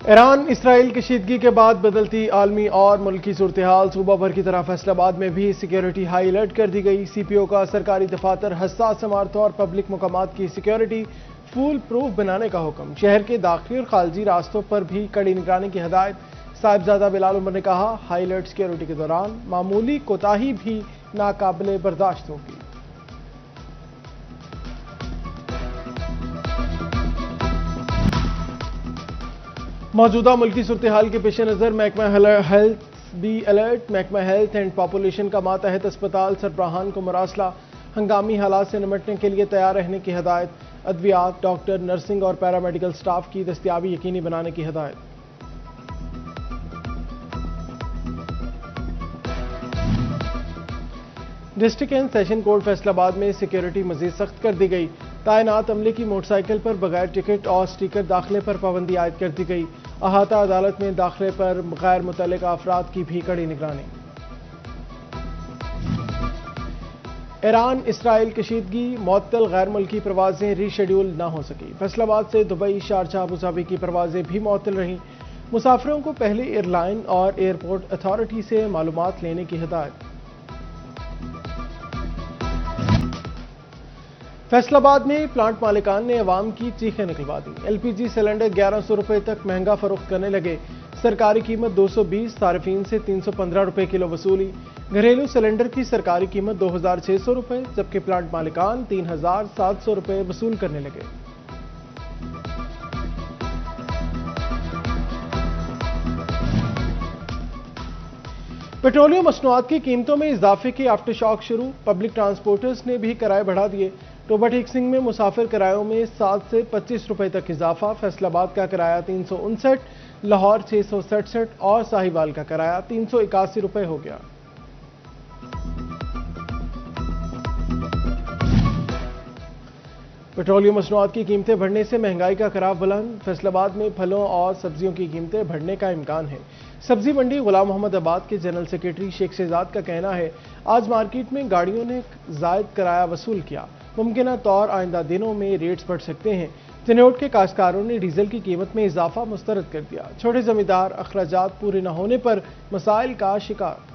ایران اسرائیل کشیدگی کے بعد بدلتی عالمی اور ملکی صورتحال صوبہ بھر کی طرح فیصل آباد میں بھی سیکیورٹی ہائی الرٹ کر دی گئی۔ سی پی او کا سرکاری دفاتر، حساس عمارتوں اور پبلک مقامات کی سیکیورٹی فول پروف بنانے کا حکم۔ شہر کے داخلی اور خارجی راستوں پر بھی کڑی نگرانی کی ہدایت۔ صاحبزادہ بلال عمر نے کہا، ہائی الرٹ سیکیورٹی کے دوران معمولی کوتاہی بھی ناقابل برداشت ہوگی۔ موجودہ ملکی صورتحال کے پیش نظر محکمہ ہیلتھ بھی الرٹ۔ محکمہ ہیلتھ اینڈ پاپولیشن کا ماتحت اسپتال سربراہان کو مراسلہ، ہنگامی حالات سے نمٹنے کے لیے تیار رہنے کی ہدایت۔ ادویات، ڈاکٹر، نرسنگ اور پیرامیڈیکل سٹاف کی دستیابی یقینی بنانے کی ہدایت۔ District and session court Faisal آباد میں سیکیورٹی مزید سخت کر دی گئی۔ تعینات عملے کی موٹر سائیکل پر بغیر ٹکٹ اور سٹیکر داخلے پر پابندی عائد کر دی گئی۔ احاطہ عدالت میں داخلے پر غیر متعلقہ افراد کی بھی کڑی نگرانی۔ ایران اسرائیل کشیدگی، معطل غیر ملکی پروازیں ری شیڈول نہ ہو سکی۔ فیصل آباد سے دبئی، شارجہ، ابوظہبی کی پروازیں بھی معطل رہیں۔ مسافروں کو پہلے ایئر لائن اور ایئرپورٹ اتھارٹی سے معلومات لینے کی ہدایت۔ فیصل آباد میں پلانٹ مالکان نے عوام کی چیخیں نکلوا دی۔ ایل پی جی سلنڈر 1100 روپے تک مہنگا فروخت کرنے لگے۔ سرکاری قیمت 220، صارفین سے 315 روپے کلو وصولی۔ گھریلو سلنڈر کی سرکاری قیمت 2600 روپے، جبکہ پلانٹ مالکان 3700 روپے وصول کرنے لگے۔ پیٹرولیم مصنوعات کی قیمتوں میں اضافے کے آفٹر شاک شروع۔ پبلک ٹرانسپورٹرز نے بھی کرائے بڑھا دیے۔ ٹوبہ ٹیک سنگھ میں مسافر کرایوں میں 7 سے 25 روپے تک اضافہ۔ فیصل آباد کا کرایہ 359، لاہور 667 اور ساہیوال کا کرایہ 381 روپے ہو گیا۔ پیٹرولیم مصنوعات کی قیمتیں بڑھنے سے مہنگائی کا کراف بلند۔ فیصل آباد میں پھلوں اور سبزیوں کی قیمتیں بڑھنے کا امکان ہے۔ سبزی منڈی غلام محمد آباد کے جنرل سیکرٹری شیخ شہزاد کا کہنا ہے، آج مارکیٹ میں گاڑیوں نے زائد کرایہ وصول کیا۔ ممکنہ طور آئندہ دنوں میں ریٹس بڑھ سکتے ہیں۔ جنوٹ کے کاشتکاروں نے ڈیزل کی قیمت میں اضافہ مسترد کر دیا۔ چھوٹے زمیندار اخراجات پورے نہ ہونے پر مسائل کا شکار۔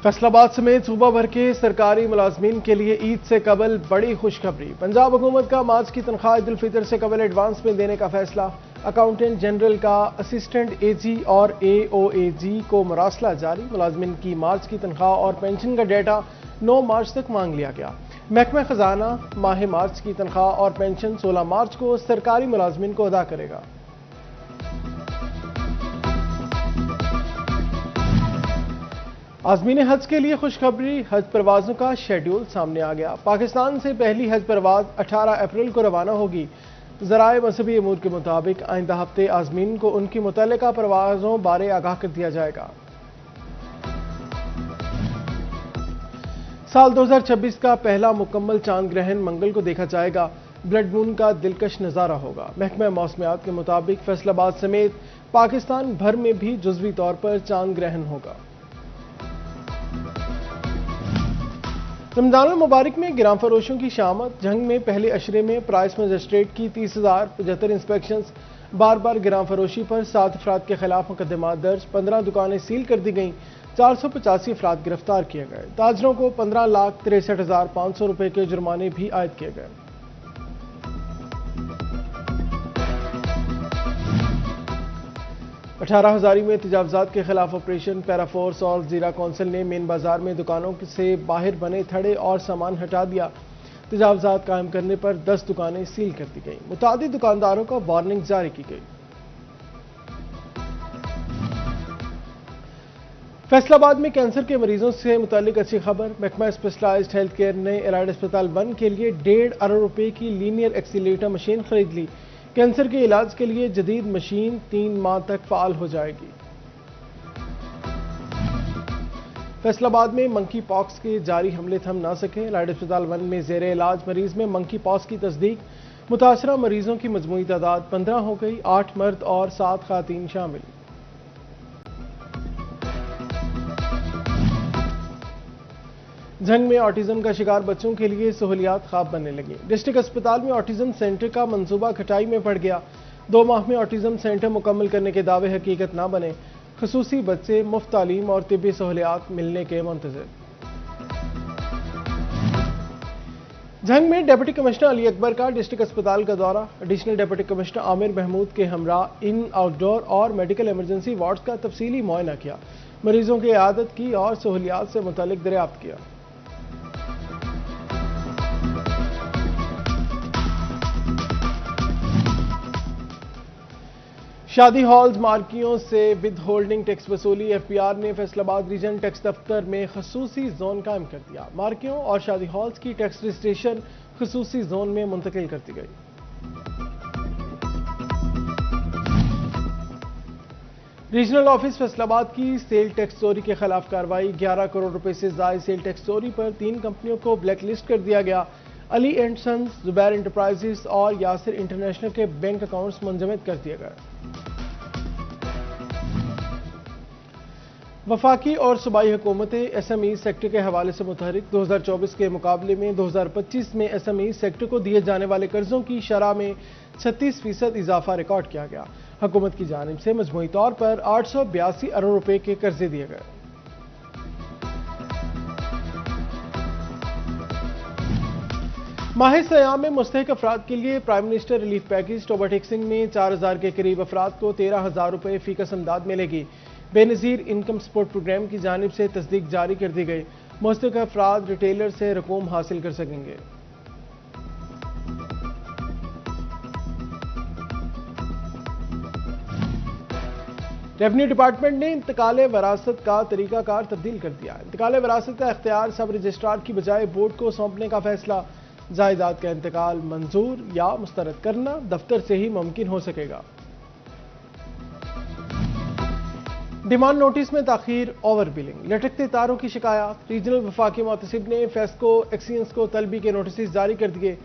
فیصل آباد سمیت صوبہ بھر کے سرکاری ملازمین کے لیے عید سے قبل بڑی خوشخبری۔ پنجاب حکومت کا مارچ کی تنخواہ عید الفطر سے قبل ایڈوانس میں دینے کا فیصلہ۔ اکاؤنٹنٹ جنرل کا اسسٹنٹ اے جی اور اے او اے جی کو مراسلہ جاری۔ ملازمین کی مارچ کی تنخواہ اور پینشن کا ڈیٹا 9 مارچ تک مانگ لیا گیا۔ محکمہ خزانہ ماہ مارچ کی تنخواہ اور پینشن 16 مارچ کو سرکاری ملازمین کو ادا کرے گا۔ عازمین حج کے لیے خوشخبری، حج پروازوں کا شیڈول سامنے آ گیا۔ پاکستان سے پہلی حج پرواز 18 اپریل کو روانہ ہوگی۔ ذرائع مذہبی امور کے مطابق آئندہ ہفتے عازمین کو ان کی متعلقہ پروازوں بارے آگاہ کر دیا جائے گا۔ سال 2026 کا پہلا مکمل چاند گرہن منگل کو دیکھا جائے گا۔ بلڈ مون کا دلکش نظارہ ہوگا۔ محکمہ موسمیات کے مطابق فیصل آباد سمیت پاکستان بھر میں بھی جزوی طور پر چاند گرہن ہوگا۔ رمضان المبارک میں گراں فروشوں کی شامت۔ جنگ میں پہلے اشرے میں پرائس مجسٹریٹ کی 30,075 انسپیکشنز۔ بار بار گراں فروشی پر 7 افراد کے خلاف مقدمات درج۔ 15 دکانیں سیل کر دی گئیں۔ 485 افراد گرفتار کیے گئے۔ تاجروں کو 15,63,500 روپے کے جرمانے بھی عائد کیے گئے۔ اٹھارہ ہزاری میں تجاوزات کے خلاف آپریشن۔ پیرا فورس اور زیرہ کونسل نے مین بازار میں دکانوں سے باہر بنے تھڑے اور سامان ہٹا دیا۔ تجاوزات قائم کرنے پر 10 دکانیں سیل کر دی گئیں۔ متعدد دکانداروں کو وارننگ جاری کی گئی۔ فیصل آباد میں کینسر کے مریضوں سے متعلق اچھی خبر۔ محکمہ اسپیشلائزڈ ہیلتھ کیئر نے ایلائڈ اسپتال 1 کے لیے 1.5 ارب روپے کی لینئر ایکسیلیٹر مشین خرید لی۔ کینسر کے علاج کے لیے جدید مشین 3 ماہ تک فعال ہو جائے گی۔ فیصل آباد میں منکی پاکس کے جاری حملے تھم نہ سکے۔ ایلائڈ اسپتال 1 میں زیر علاج مریض میں منکی پاکس کی تصدیق۔ متاثرہ مریضوں کی مجموعی تعداد 15 ہو گئی۔ 8 مرد اور 7 خواتین شامل۔ جھنگ میں آٹزم کا شکار بچوں کے لیے سہولیات خواب بننے لگی۔ ڈسٹرکٹ اسپتال میں آٹزم سینٹر کا منصوبہ کھٹائی میں پڑ گیا۔ 2 ماہ میں آٹزم سینٹر مکمل کرنے کے دعوے حقیقت نہ بنے۔ خصوصی بچے مفت تعلیم اور طبی سہولیات ملنے کے منتظر۔ جھنگ میں ڈپٹی کمشنر علی اکبر کا ڈسٹرکٹ اسپتال کا دورہ۔ ایڈیشنل ڈپٹی کمشنر عامر محمود کے ہمراہ ان آؤٹ ڈور اور میڈیکل ایمرجنسی وارڈز کا تفصیلی معائنہ کیا، مریضوں کی عیادت کی اور سہولیات سے متعلق دریافت کیا۔ شادی ہالز مالکیوں سے ود ہولڈنگ ٹیکس وصولی۔ ایف بی آر نے فیصل آباد ریجن ٹیکس دفتر میں خصوصی زون قائم کر دیا۔ مالکیوں اور شادی ہالز کی ٹیکس رجسٹریشن خصوصی زون میں منتقل کر دی گئی۔ ریجنل آفس فیصل آباد کی سیل ٹیکس چوری کے خلاف کارروائی۔ 11 کروڑ روپے سے زائد سیل ٹیکس چوری پر 3 کمپنیوں کو بلیک لسٹ کر دیا گیا۔ علی اینڈ سنز، زبیر انٹرپرائزز اور یاسر انٹرنیشنل کے بینک اکاؤنٹس منجمد کر دیے گئے۔ وفاقی اور صوبائی حکومتیں ایس ایم ای سیکٹر کے حوالے سے متحرک۔ 2024 کے مقابلے میں 2025 میں ایس ایم ای سیکٹر کو دیے جانے والے قرضوں کی شرح میں 36% اضافہ ریکارڈ کیا گیا۔ حکومت کی جانب سے مجموعی طور پر 882 ارب روپے کے قرضے دیے گئے۔ ماہ سیام میں مستحق افراد کے لیے prime minister relief package ٹوبا taxing میں 4000 کے قریب افراد کو 13,000 روپے فی کس امداد ملے گی۔ بے نظیر انکم سپورٹ پروگرام کی جانب سے تصدیق جاری کر دی گئی۔ مستحق افراد ریٹیلر سے رقوم حاصل کر سکیں گے۔ ریونیو ڈپارٹمنٹ نے انتقال وراثت کا طریقہ کار تبدیل کر دیا۔ انتقال وراثت کا اختیار سب رجسٹرار کی بجائے بورڈ کو سونپنے کا فیصلہ۔ جائیداد کا انتقال منظور یا مسترد کرنا دفتر سے ہی ممکن ہو سکے گا۔ ڈیمانڈ نوٹس میں تاخیر، اوور بلنگ، لٹکتے تاروں کی شکایات۔ ریجنل وفاقی محتسب نے فیسکو ایکسینز کو طلبی کے نوٹسز جاری کر دیے۔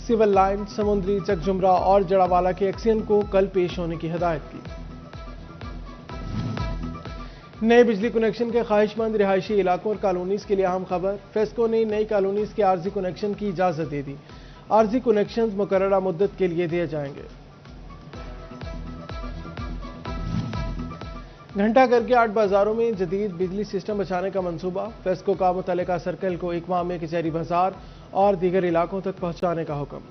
سول لائن، سمندری، چک جمرہ اور جڑاوالا کے ایکسین کو کل پیش ہونے کی ہدایت کی۔ نئے بجلی کنیکشن کے خواہش مند رہائشی علاقوں اور کالونیز کے لیے اہم خبر۔ فیسکو نے نئی کالونیز کے عارضی کنیکشن کی اجازت دے دی۔ عارضی کنیکشنز مقررہ مدت کے لیے دیے جائیں گے۔ گھنٹہ گھر کے 8 بازاروں میں جدید بجلی سسٹم بچھانے کا منصوبہ۔ فیسکو کا متعلقہ سرکل کو 1 ماہ میں کچہری بازار اور دیگر علاقوں تک پہنچانے کا حکم۔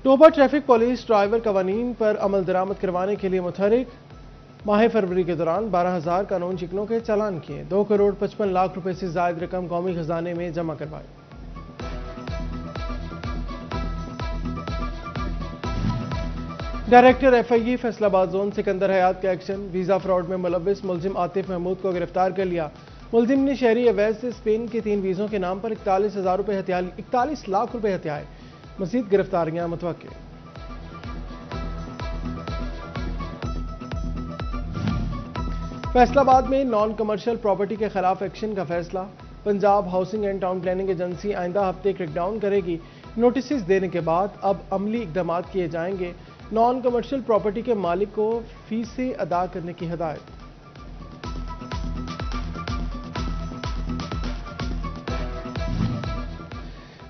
ٹوبا ٹریفک پولیس ڈرائیور قوانین پر عمل درآمد کروانے کے لیے متحرک۔ ماہ فروری کے دوران 12,000 قانون شکنوں کے چالان کیے۔ 2 کروڑ 55 لاکھ روپے سے زائد رقم قومی خزانے میں جمع کروائی۔ ڈائریکٹر ایف آئی اے فیصل آباد زون سکندر حیات کا ایکشن۔ ویزا فراڈ میں ملوث ملزم عاطف محمود کو گرفتار کر لیا۔ ملزم نے شہری اویس سے اسپین کے 3 ویزوں کے نام پر 41 لاکھ روپے ہتھیائے۔ مزید گرفتاریاں متوقع۔ فیصل آباد میں نان کمرشل پراپرٹی کے خلاف ایکشن کا فیصلہ۔ Punjab housing and town planning agency آئندہ ہفتے کریک ڈاؤن کرے گی۔ نوٹسز دینے کے بعد اب عملی اقدامات کیے جائیں گے۔ نان کمرشل پراپرٹی کے مالک کو فیسیں ادا کرنے کی ہدایت۔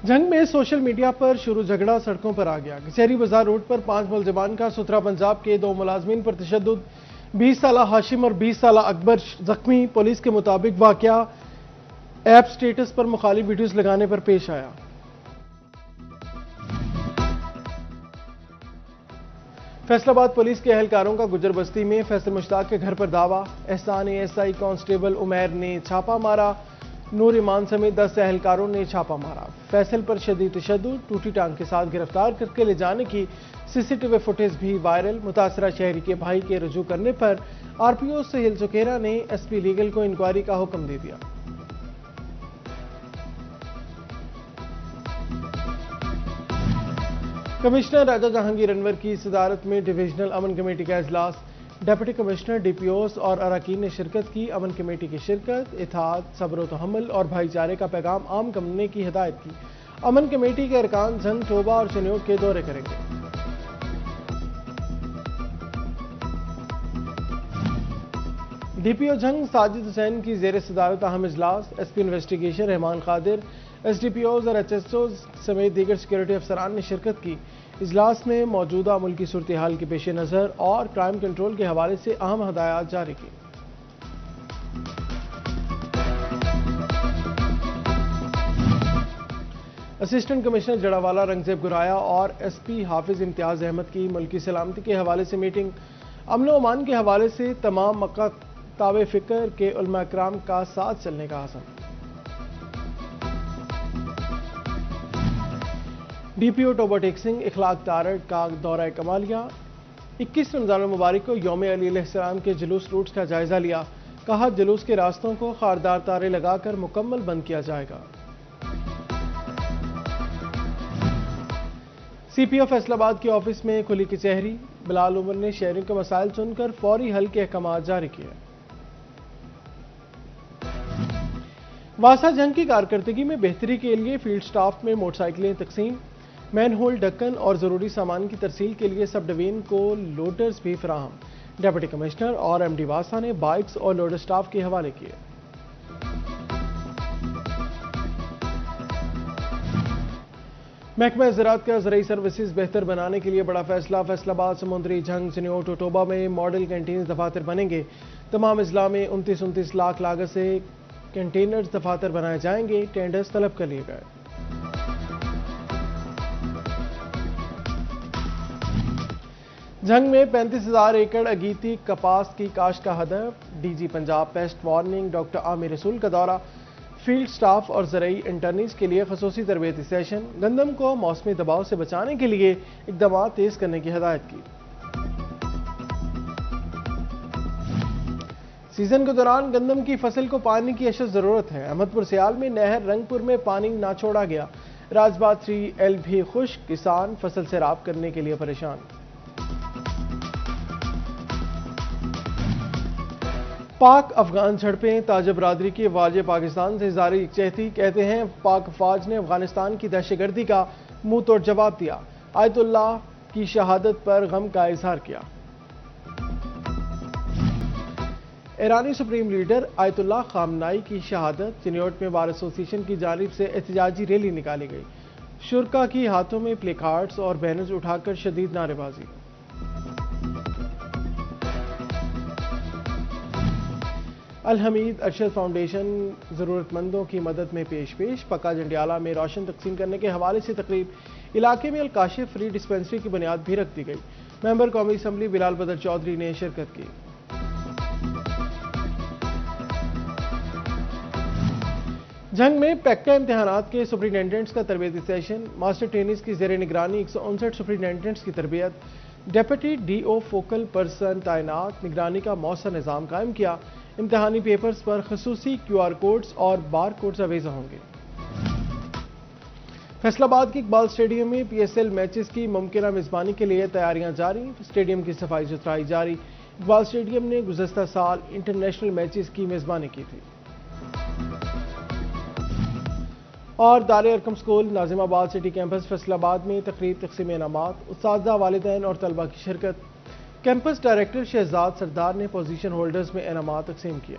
جنگ میں سوشل میڈیا پر شروع جھگڑا سڑکوں پر آ گیا۔ کچہری بازار روڈ پر 5 ملزمان کا سترا پنجاب کے 2 ملازمین پر تشدد۔ 20 سالہ ہاشم اور 20 سالہ اکبر زخمی۔ پولیس کے مطابق واقعہ ایپ سٹیٹس پر مخالف ویڈیوز لگانے پر پیش آیا۔ فیصل آباد پولیس کے اہلکاروں کا گجر بستی میں فیصل مشتاق کے گھر پر دعویٰ۔ احسان ایس آئی کانسٹیبل عمیر نے چھاپہ مارا۔ نور ایمان سمیت 10 اہلکاروں نے چھاپہ مارا۔ فیصل پر شدید تشدد، ٹوٹی ٹانگ کے ساتھ گرفتار کر کے لے جانے کی سی ٹی وی فوٹیج بھی وائرل۔ متاثرہ شہری کے بھائی کے رجوع کرنے پر آر پی او سہیل چکیرا نے ایس پی لیگل کو انکوائری کا حکم دے دیا۔ کمشنر راجہ جہانگیر انور کی صدارت میں ڈویژنل امن کمیٹی کا اجلاس۔ Deputy commissioner, D P Os اور اراکین نے شرکت کی۔ امن کمیٹی کی شرکت، اتحاد، صبر و تحمل اور بھائی چارے کا پیغام عام کرنے کی ہدایت کی۔ امن کمیٹی کے ارکان جھنگ، ٹوبا اور چنیوٹ کے دورے کریں گے۔ DPO جھنگ ساجد حسین کی زیر صدارت اہم اجلاس، SP انویسٹیگیشن رحمان قادر، SDPOز اور HSOز سمیت دیگر سیکورٹی افسران نے شرکت کی۔ اجلاس میں موجودہ ملکی صورتحال کے پیش نظر اور کرائم کنٹرول کے حوالے سے اہم ہدایات جاری کی۔ اسسٹنٹ کمشنر جڑاوالا رنگزیب گرایا اور SP حافظ امتیاز احمد کی ملکی سلامتی کے حوالے سے میٹنگ۔ امن و امان کے حوالے سے تمام مکاتب فکر کے علماء کرام کا ساتھ چلنے کا عزم۔ DPO ٹوبہ ٹیک سنگھ اخلاق تارڑ کا دورہ کمالیہ، 21 رمضان المبارک کو یوم علی علیہ السلام کے جلوس روٹس کا جائزہ لیا، کہا جلوس کے راستوں کو خاردار تارے لگا کر مکمل بند کیا جائے گا۔ CPO فیصل آباد کے آفس میں کھلی کچہری، بلال عمر نے شہریوں کے مسائل سن کر فوری حل کے احکامات جاری کیے۔ واسا جنگ کی کارکردگی میں بہتری کے لیے فیلڈ سٹاف میں موٹر سائیکلیں تقسیم، مین ہول ڈھکن اور ضروری سامان کی ترسیل کے لیے سب ڈویژن کو لوڈرز بھی فراہم۔ ڈپٹی کمشنر اور MD واسا نے بائکس اور لوڈر سٹاف کے حوالے کیے۔ محکمہ زراعت کا زرعی سروسز بہتر بنانے کے لیے بڑا فیصلہ، فیصل آباد، سمندری جھنگ، سنیوٹ اور ٹوبہ میں ماڈل کینٹینز دفاتر بنیں گے۔ تمام اضلاع میں 29 لاکھ لاگت سے کنٹینرز دفاتر بنائے جائیں گے، ٹینڈرز طلب کر لیے گئے۔ جھنگ میں 35,000 ایکڑ اگیتی کپاس کی کاشت کا ہدف، DG Punjab pest warning doctor Aamir Rasool کا دورہ، فیلڈ سٹاف اور زرعی انٹرنیز کے لیے خصوصی تربیتی سیشن، گندم کو موسمی دباؤ سے بچانے کے لیے اقدامات تیز کرنے کی ہدایت کی۔ سیزن کے دوران گندم کی فصل کو پانی کی اشد ضرورت ہے، احمد پور سیال میں نہر رنگپور میں پانی نہ چھوڑا گیا، راج باغ 3L بھی خشک، کسان فصل سیراب کرنے کے لیے پریشان۔ پاک افغان جھڑپیں، تاجر برادری کی افواج پاکستان سے اظہار یکجہتی، کہتے ہیں پاک افواج نے افغانستان کی دہشت گردی کا منہ توڑ جواب دیا، آیت اللہ کی شہادت پر غم کا اظہار کیا۔ ایرانی سپریم لیڈر آیت اللہ خامنائی کی شہادت، چنیوٹ میں بار ایسوسی ایشن کی جانب سے احتجاجی ریلی نکالی گئی، شرکاء کی ہاتھوں میں پلے کارڈز اور بینرز اٹھا کر شدید نعرے بازی۔ الحمید ارشد فاؤنڈیشن ضرورت مندوں کی مدد میں پیش، پکا جنڈیالہ میں روشن تقسیم کرنے کے حوالے سے تقریب، علاقے میں الکاشف فری ڈسپنسری کی بنیاد بھی رکھ دی گئی، ممبر قومی اسمبلی بلال بدر چودھری نے شرکت کی۔ جھنگ میں پیکا امتحانات کے سپرنٹینڈنٹس کا تربیتی سیشن، ماسٹر ٹرینرز کی زیر نگرانی 159 سپرنٹینڈنٹس کی تربیت، ڈیپٹی DO فوکل پرسن تعینات، نگرانی کا مؤثر نظام قائم کیا، امتحانی پیپرز پر خصوصی QR کوڈز اور بار کوڈز اویزہ ہوں گے۔ فیصل آباد کے اقبال اسٹیڈیم میں PSL میچز کی ممکنہ میزبانی کے لیے تیاریاں جاری، اسٹیڈیم کی صفائی ستھرائی جاری، اقبال اسٹیڈیم نے گزشتہ سال انٹرنیشنل میچز کی میزبانی کی تھی۔ اور دار ارقم اسکول ناظم آباد سٹی کیمپس فیصل آباد میں تقریب تقسیم انعامات، اساتذہ، والدین اور طلبہ کی شرکت، کیمپس ڈائریکٹر شہزاد سردار نے پوزیشن ہولڈرز میں انعامات تقسیم کیے۔